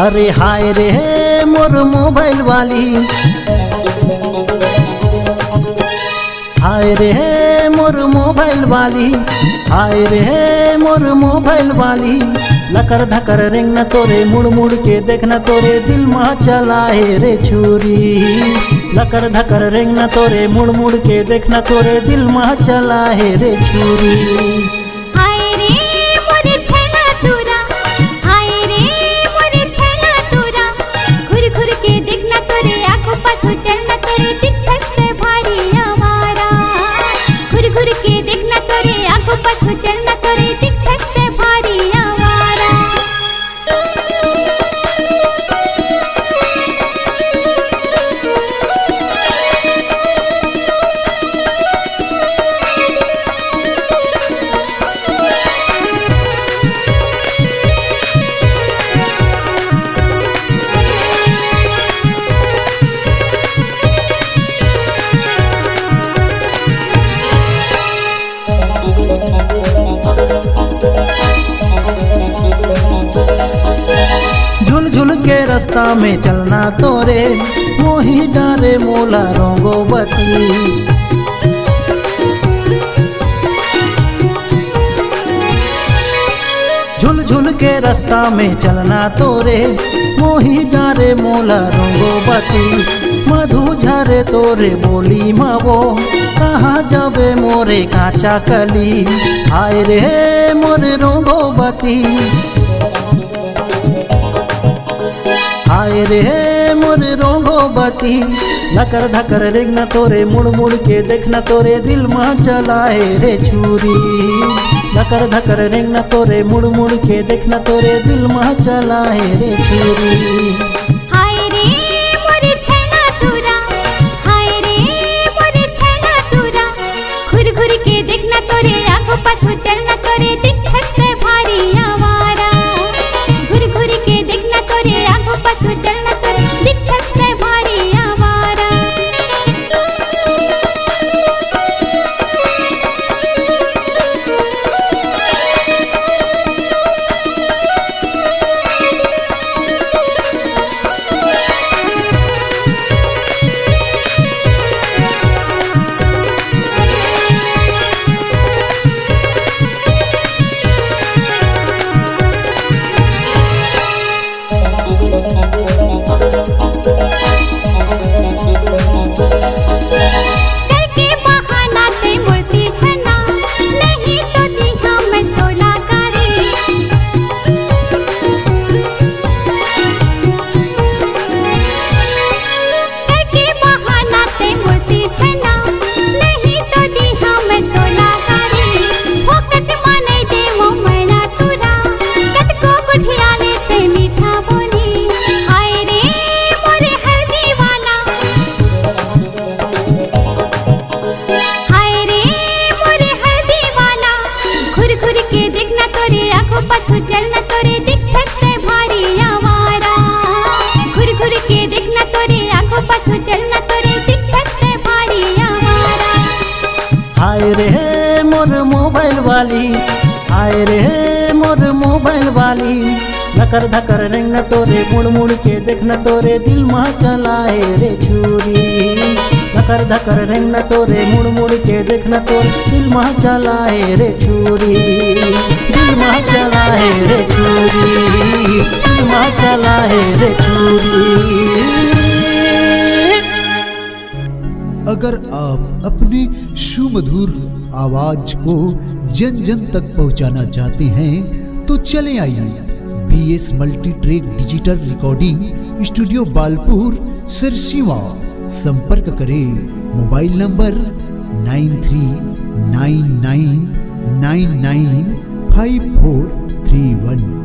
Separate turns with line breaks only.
अरे हाय रे मोर मोबाइल वाली, हाय रे मोर मोबाइल वाली, हाय रे मोर मोबाइल वाली। लकर धकर रिंग न तोरे, मुड़ मुड़ के देखना तोरे दिल में चलाए रे छुरी। लकर धकर रिंग न तोरे, मुड़ मुड़ के देखना तोरे दिल में चलाए रे छुरी। झुल झुल के रास्ता में चलना तोरे, मोही डारे मोला रंगोबती। झुल झुल के रास्ता में चलना तोरे, मोही डारे मोला रंगोबती। मधु झरे तोरे बोली मावो, कहाँ जाबे मोरे काचा कली। हाय रे मोरे रंगोबती, हाय रे मोरे रंगोबती। लकर धकर रेगना तोरे, मुड़ मुड़ के देखना तोरे दिल में चलाए रे छुरी। लकर धकर रेगना तोरे, मुड़ मुड़ के देखना तोरे दिल में चलाए रे छुरी। हाय रे मोर मोबाइल वाली, हाय रे मोर मोबाइल वाली। लकर धकर रेंगना तोरे, मुड़ मुड़ के देखना तोरे दिल में चलाए रे छुरी। लकर धकर रेंगना तोरे, मुड़ मुड़ के देखना तोरे दिल में चलाए रे छुरी। दिल में चलाए रे छुरी, दिल में चलाए रे छुरी।
अगर आप अपनी सुमधुर आवाज को जन जन तक पहुंचाना चाहते हैं तो चले आइए BS multi track digital recording studio Balpur Sirsiva. संपर्क करें मोबाइल नंबर 9399995431।